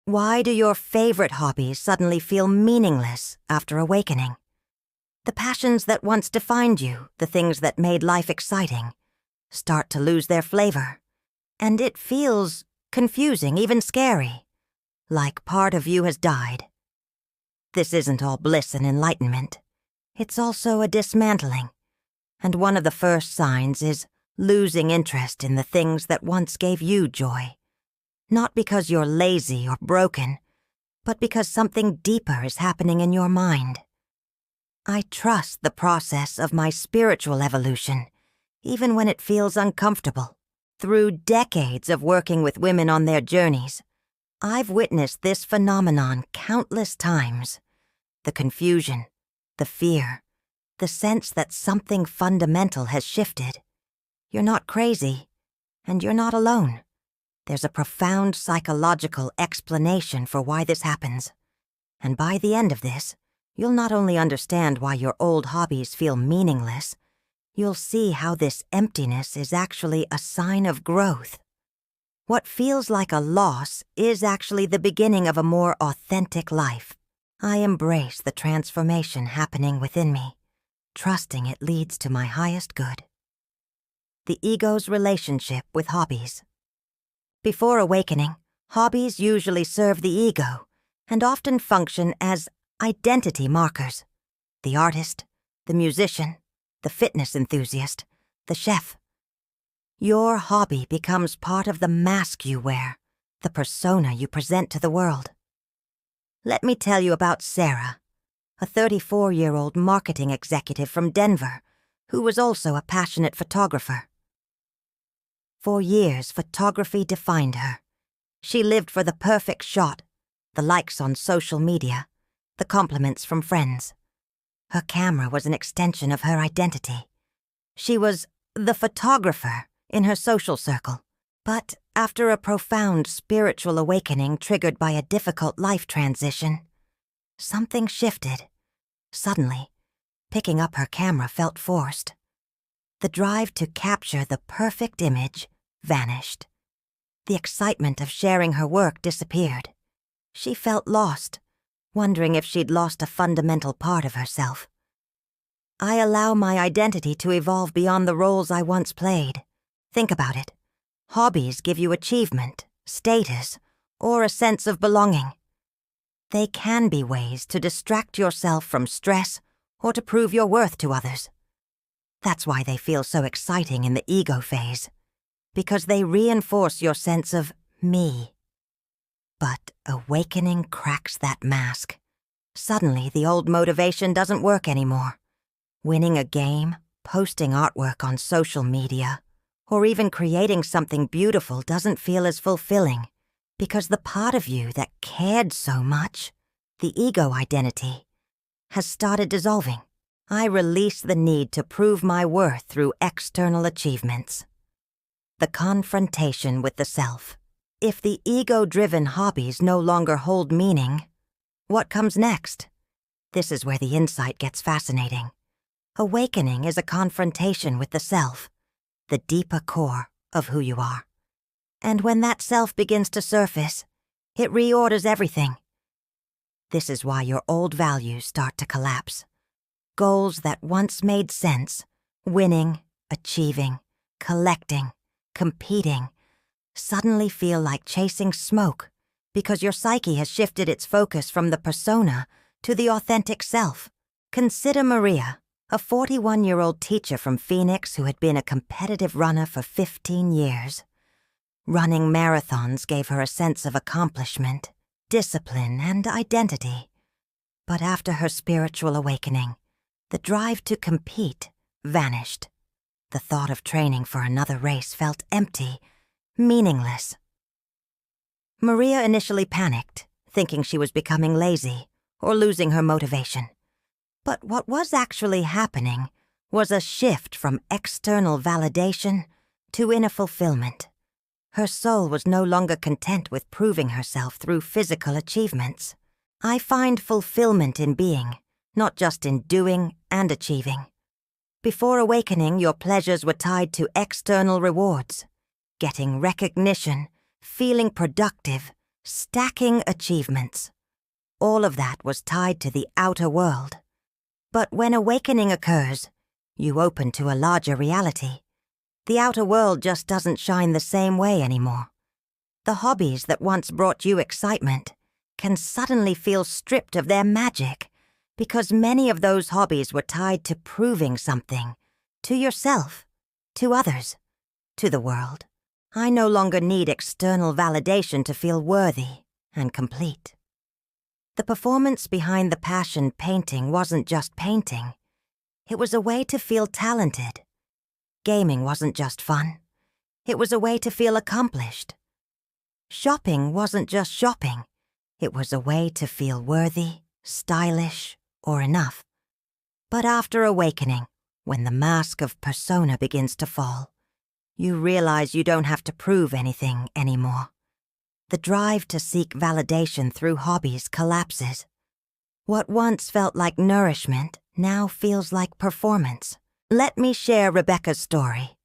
Why do your favorite hobbies suddenly feel meaningless after awakening? The passions that once defined you, the things that made life exciting, start to lose their flavor. And it feels confusing, even scary, like part of you has died. This isn't all bliss and enlightenment. It's also a dismantling. And one of the first signs is losing interest in the things that once gave you joy. Not because you're lazy or broken, but because something deeper is happening in your mind. I trust the process of my spiritual evolution, even when it feels uncomfortable. Through decades of working with women on their journeys, I've witnessed this phenomenon countless times. The confusion, the fear, the sense that something fundamental has shifted. You're not crazy, and you're not alone. There's a profound psychological explanation for why this happens. And by the end of this, you'll not only understand why your old hobbies feel meaningless, you'll see how this emptiness is actually a sign of growth. What feels like a loss is actually the beginning of a more authentic life. I embrace the transformation happening within me, trusting it leads to my highest good. The ego's relationship with hobbies. Before awakening, hobbies usually serve the ego and often function as identity markers. The artist, the musician, the fitness enthusiast, the chef. Your hobby becomes part of the mask you wear, the persona you present to the world. Let me tell you about Sarah, a 34-year-old marketing executive from Denver who was also a passionate photographer. For years, photography defined her. She lived for the perfect shot, the likes on social media, the compliments from friends. Her camera was an extension of her identity. She was the photographer in her social circle. But after a profound spiritual awakening triggered by a difficult life transition, something shifted. Suddenly, picking up her camera felt forced. The drive to capture the perfect image vanished. The excitement of sharing her work disappeared. She felt lost, wondering if she'd lost a fundamental part of herself. I allow my identity to evolve beyond the roles I once played. Think about it. Hobbies give you achievement, status, or a sense of belonging. They can be ways to distract yourself from stress or to prove your worth to others. That's why they feel so exciting in the ego phase, because they reinforce your sense of me. But awakening cracks that mask. Suddenly, the old motivation doesn't work anymore. Winning a game, posting artwork on social media, or even creating something beautiful doesn't feel as fulfilling, because the part of you that cared so much, the ego identity, has started dissolving. I release the need to prove my worth through external achievements. The confrontation with the self. If the ego-driven hobbies no longer hold meaning, what comes next? This is where the insight gets fascinating. Awakening is a confrontation with the self, the deeper core of who you are. And when that self begins to surface, it reorders everything. This is why your old values start to collapse. Goals that once made sense, winning, achieving, collecting, competing, suddenly feel like chasing smoke because your psyche has shifted its focus from the persona to the authentic self. Consider Maria, a 41-year-old teacher from Phoenix who had been a competitive runner for 15 years. Running marathons gave her a sense of accomplishment, discipline, and identity. But after her spiritual awakening, the drive to compete vanished. The thought of training for another race felt empty, meaningless. Maria initially panicked, thinking she was becoming lazy or losing her motivation. But what was actually happening was a shift from external validation to inner fulfillment. Her soul was no longer content with proving herself through physical achievements. I find fulfillment in being, not just in doing and achieving. Before awakening, your pleasures were tied to external rewards. Getting recognition, feeling productive, stacking achievements. All of that was tied to the outer world. But when awakening occurs, you open to a larger reality. The outer world just doesn't shine the same way anymore. The hobbies that once brought you excitement can suddenly feel stripped of their magic because many of those hobbies were tied to proving something, to yourself, to others, to the world. I no longer need external validation to feel worthy and complete. The performance behind the passion painting wasn't just painting. It was a way to feel talented. Gaming wasn't just fun. It was a way to feel accomplished. Shopping wasn't just shopping. It was a way to feel worthy, stylish, or enough. But after awakening, when the mask of persona begins to fall, you realize you don't have to prove anything anymore. The drive to seek validation through hobbies collapses. What once felt like nourishment now feels like performance. Let me share Rebecca's story.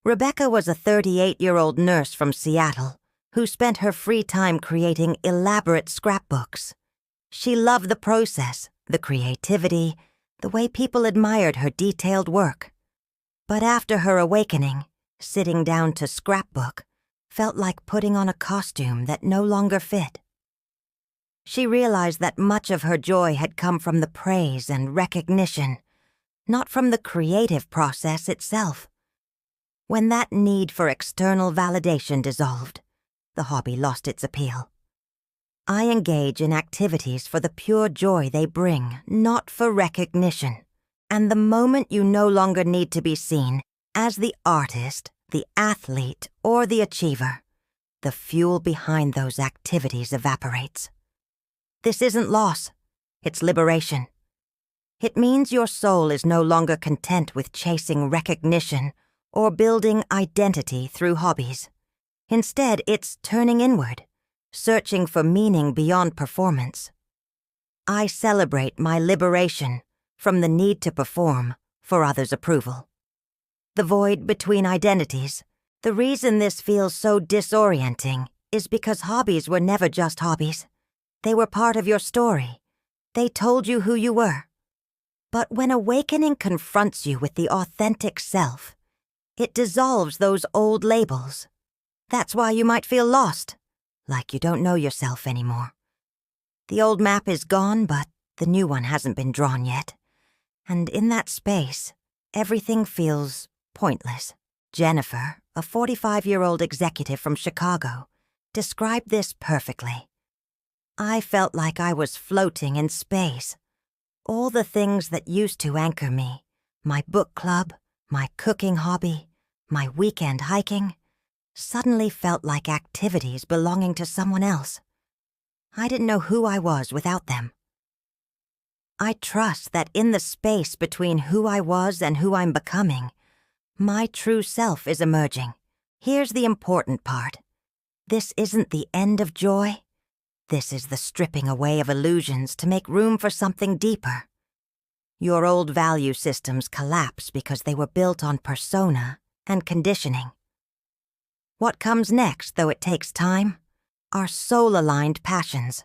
Rebecca was a 38-year-old nurse from Seattle who spent her free time creating elaborate scrapbooks. She loved the process, the creativity, the way people admired her detailed work. But after her awakening, sitting down to scrapbook felt like putting on a costume that no longer fit. She realized that much of her joy had come from the praise and recognition, not from the creative process itself. When that need for external validation dissolved, the hobby lost its appeal. I engage in activities for the pure joy they bring, not for recognition. And the moment you no longer need to be seen as the artist, the athlete, or the achiever, the fuel behind those activities evaporates. This isn't loss, it's liberation. It means your soul is no longer content with chasing recognition or building identity through hobbies. Instead, it's turning inward, searching for meaning beyond performance. I celebrate my liberation from the need to perform for others' approval. The void between identities. The reason this feels so disorienting is because hobbies were never just hobbies. They were part of your story. They told you who you were. But when awakening confronts you with the authentic self, it dissolves those old labels. That's why you might feel lost, like you don't know yourself anymore. The old map is gone, but the new one hasn't been drawn yet. And in that space, everything feels pointless. Jennifer, a 45-year-old executive from Chicago, described this perfectly. I felt like I was floating in space. All the things that used to anchor me, my book club, my cooking hobby, my weekend hiking, suddenly felt like activities belonging to someone else. I didn't know who I was without them. I trust that in the space between who I was and who I'm becoming, my true self is emerging. Here's the important part. This isn't the end of joy. This is the stripping away of illusions to make room for something deeper. Your old value systems collapse because they were built on persona and conditioning. What comes next, though it takes time, are soul-aligned passions,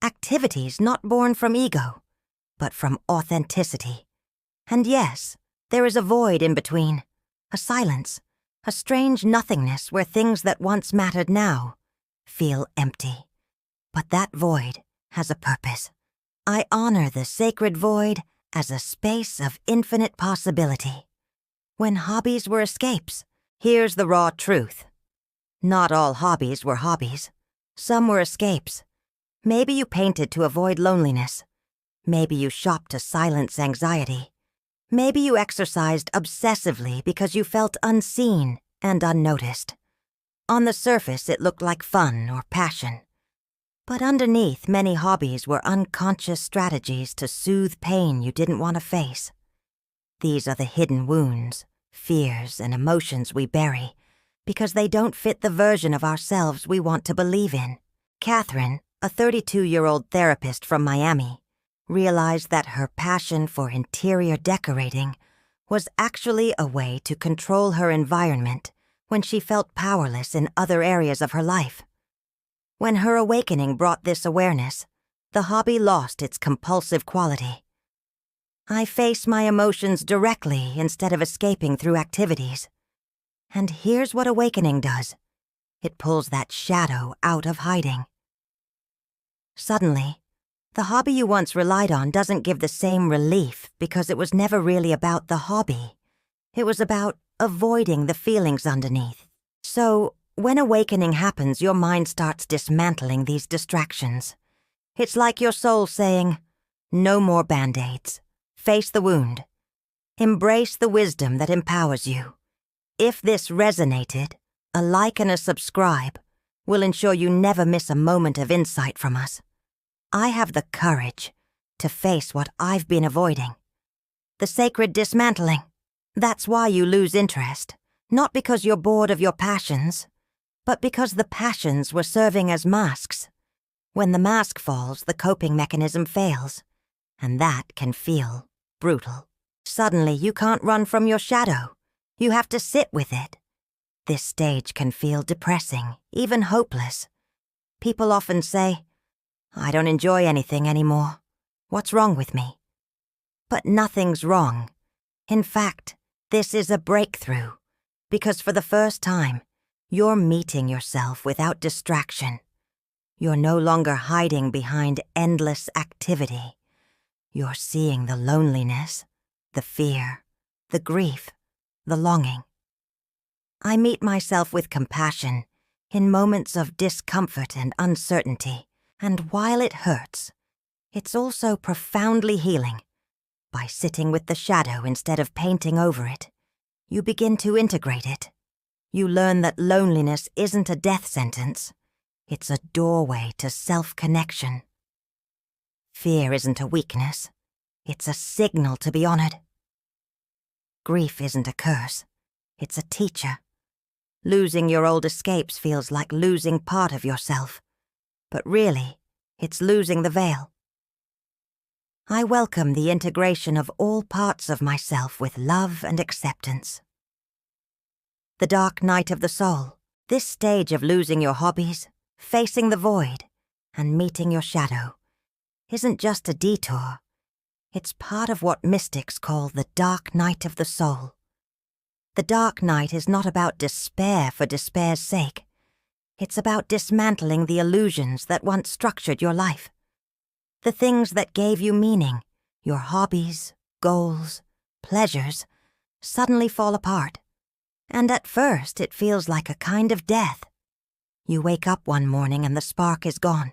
activities not born from ego, but from authenticity. And yes, there is a void in between, a silence, a strange nothingness where things that once mattered now feel empty. But that void has a purpose. I honor the sacred void as a space of infinite possibility. When hobbies were escapes, here's the raw truth. Not all hobbies were hobbies. Some were escapes. Maybe you painted to avoid loneliness. Maybe you shopped to silence anxiety. Maybe you exercised obsessively because you felt unseen and unnoticed. On the surface, it looked like fun or passion. But underneath, many hobbies were unconscious strategies to soothe pain you didn't want to face. These are the hidden wounds, fears, and emotions we bury because they don't fit the version of ourselves we want to believe in. Catherine, a 32-year-old therapist from Miami, realized that her passion for interior decorating was actually a way to control her environment when she felt powerless in other areas of her life. When her awakening brought this awareness, the hobby lost its compulsive quality. I face my emotions directly instead of escaping through activities. And here's what awakening does. It pulls that shadow out of hiding. Suddenly, the hobby you once relied on doesn't give the same relief because it was never really about the hobby. It was about avoiding the feelings underneath. So, when awakening happens, your mind starts dismantling these distractions. It's like your soul saying, "No more Band-Aids. Face the wound. Embrace the wisdom that empowers you." If this resonated, a like and a subscribe will ensure you never miss a moment of insight from us. I have the courage to face what I've been avoiding. The sacred dismantling. That's why you lose interest, not because you're bored of your passions, but because the passions were serving as masks. When the mask falls, the coping mechanism fails, and that can feel brutal. Suddenly, you can't run from your shadow. You have to sit with it. This stage can feel depressing, even hopeless. People often say, "I don't enjoy anything anymore. What's wrong with me?" But nothing's wrong. In fact, this is a breakthrough, because for the first time, you're meeting yourself without distraction. You're no longer hiding behind endless activity. You're seeing the loneliness, the fear, the grief, the longing. I meet myself with compassion in moments of discomfort and uncertainty, and while it hurts, it's also profoundly healing. By sitting with the shadow instead of painting over it, you begin to integrate it. You learn that loneliness isn't a death sentence. It's a doorway to self-connection. Fear isn't a weakness. It's a signal to be honored. Grief isn't a curse. It's a teacher. Losing your old escapes feels like losing part of yourself. But really, it's losing the veil. I welcome the integration of all parts of myself with love and acceptance. The dark night of the soul, this stage of losing your hobbies, facing the void, and meeting your shadow, isn't just a detour. It's part of what mystics call the dark night of the soul. The dark night is not about despair for despair's sake. It's about dismantling the illusions that once structured your life. The things that gave you meaning, your hobbies, goals, pleasures, suddenly fall apart. And at first it feels like a kind of death. You wake up one morning and the spark is gone.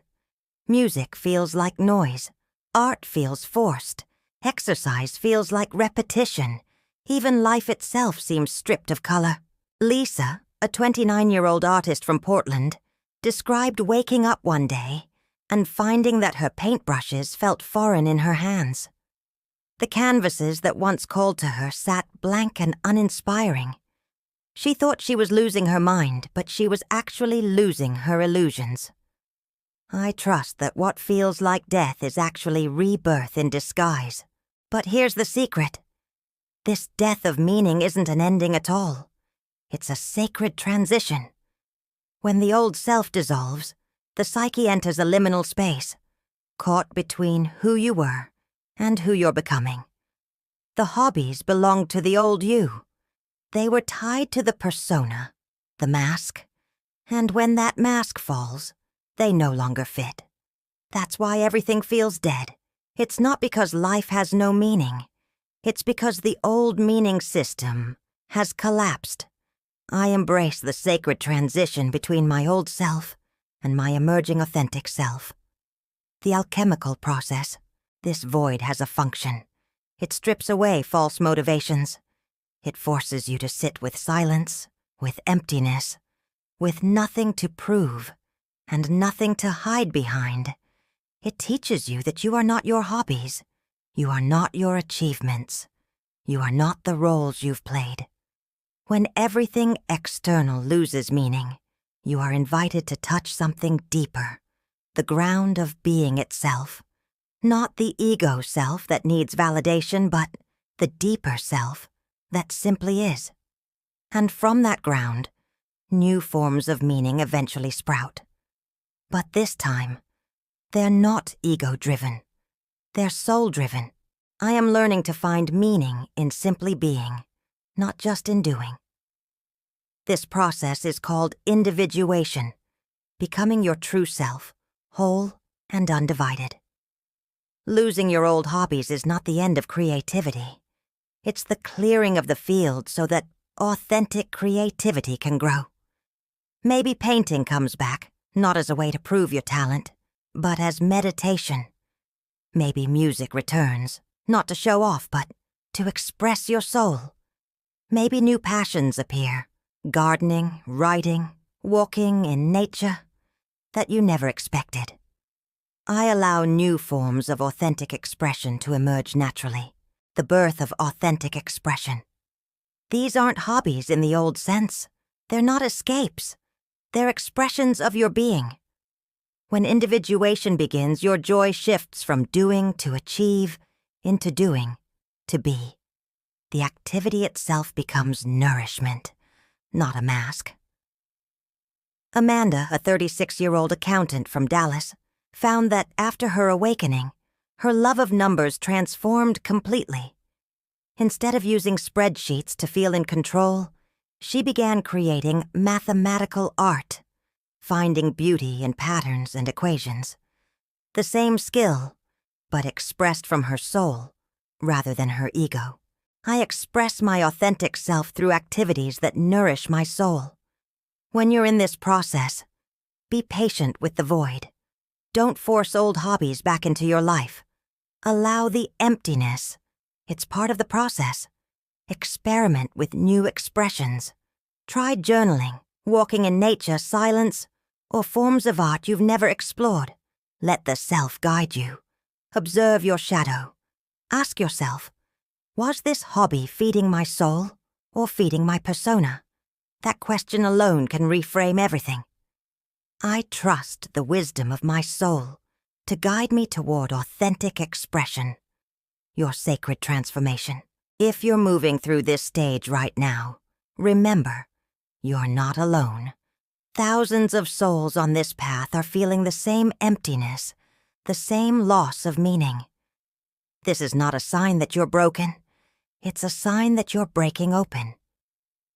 Music feels like noise. Art feels forced. Exercise feels like repetition. Even life itself seems stripped of color. Lisa, a 29-year-old artist from Portland, described waking up one day and finding that her paintbrushes felt foreign in her hands. The canvases that once called to her sat blank and uninspiring. She thought she was losing her mind, but she was actually losing her illusions. I trust that what feels like death is actually rebirth in disguise. But here's the secret. This death of meaning isn't an ending at all. It's a sacred transition. When the old self dissolves, the psyche enters a liminal space, caught between who you were and who you're becoming. The hobbies belonged to the old you. They were tied to the persona, the mask, and when that mask falls, they no longer fit. That's why everything feels dead. It's not because life has no meaning. It's because the old meaning system has collapsed. I embrace the sacred transition between my old self and my emerging authentic self. The alchemical process. This void has a function. It strips away false motivations. It forces you to sit with silence, with emptiness, with nothing to prove, and nothing to hide behind. It teaches you that you are not your hobbies. You are not your achievements. You are not the roles you've played. When everything external loses meaning, you are invited to touch something deeper, the ground of being itself. Not the ego self that needs validation, but the deeper self that simply is. And from that ground, new forms of meaning eventually sprout. But this time, they're not ego-driven. They're soul-driven. I am learning to find meaning in simply being, not just in doing. This process is called individuation, becoming your true self, whole and undivided. Losing your old hobbies is not the end of creativity. It's the clearing of the field so that authentic creativity can grow. Maybe painting comes back, not as a way to prove your talent, but as meditation. Maybe music returns, not to show off, but to express your soul. Maybe new passions appear, gardening, writing, walking in nature, that you never expected. I allow new forms of authentic expression to emerge naturally, the birth of authentic expression. These aren't hobbies in the old sense. They're not escapes. They're expressions of your being. When individuation begins, your joy shifts from doing to achieve, into doing to be. The activity itself becomes nourishment, not a mask. Amanda, a 36-year-old accountant from Dallas, found that after her awakening, her love of numbers transformed completely. Instead of using spreadsheets to feel in control, she began creating mathematical art, finding beauty in patterns and equations. The same skill, but expressed from her soul rather than her ego. I express my authentic self through activities that nourish my soul. When you're in this process, be patient with the void. Don't force old hobbies back into your life. Allow the emptiness. It's part of the process. Experiment with new expressions. Try journaling, walking in nature, silence, or forms of art you've never explored. Let the self guide you. Observe your shadow. Ask yourself, was this hobby feeding my soul or feeding my persona? That question alone can reframe everything. I trust the wisdom of my soul to guide me toward authentic expression, your sacred transformation. If you're moving through this stage right now, remember, you're not alone. Thousands of souls on this path are feeling the same emptiness, the same loss of meaning. This is not a sign that you're broken. It's a sign that you're breaking open.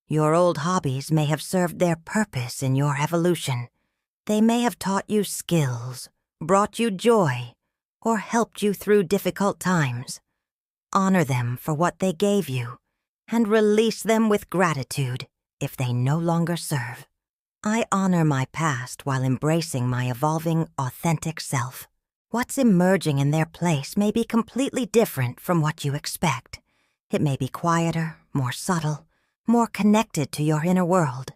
Your old hobbies may have served their purpose in your evolution. They may have taught you skills, brought you joy, or helped you through difficult times. Honor them for what they gave you, and release them with gratitude if they no longer serve. I honor my past while embracing my evolving, authentic self. What's emerging in their place may be completely different from what you expect. It may be quieter, more subtle, more connected to your inner world.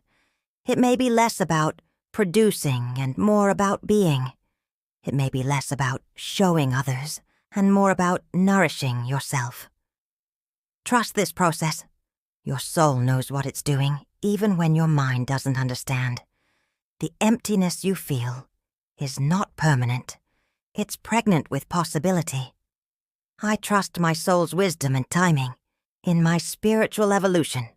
It may be less about producing and more about being. It may be less about showing others and more about nourishing yourself. Trust this process. Your soul knows what it's doing, even when your mind doesn't understand. The emptiness you feel is not permanent. It's pregnant with possibility. I trust my soul's wisdom and timing in my spiritual evolution.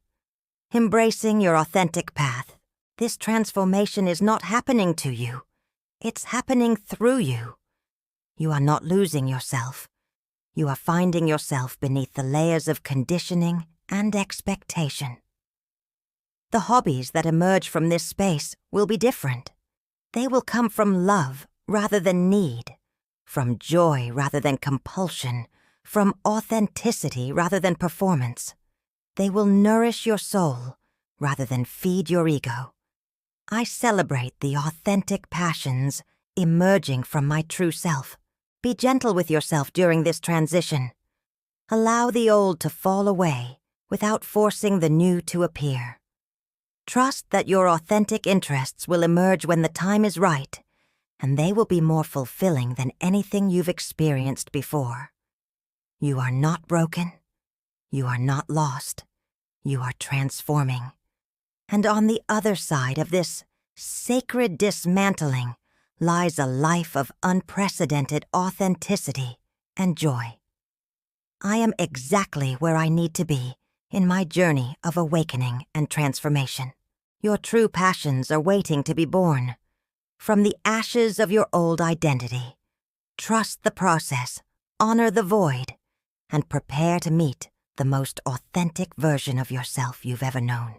Embracing your authentic path, this transformation is not happening to you. It's happening through you. You are not losing yourself. You are finding yourself beneath the layers of conditioning and expectation. The hobbies that emerge from this space will be different. They will come from love rather than need, from joy rather than compulsion, from authenticity rather than performance. They will nourish your soul rather than feed your ego. I celebrate the authentic passions emerging from my true self. Be gentle with yourself during this transition. Allow the old to fall away without forcing the new to appear. Trust that your authentic interests will emerge when the time is right, and they will be more fulfilling than anything you've experienced before. You are not broken. You are not lost. You are transforming. And on the other side of this sacred dismantling lies a life of unprecedented authenticity and joy. I am exactly where I need to be in my journey of awakening and transformation. Your true passions are waiting to be born. From the ashes of your old identity, trust the process, honor the void, and prepare to meet the most authentic version of yourself you've ever known.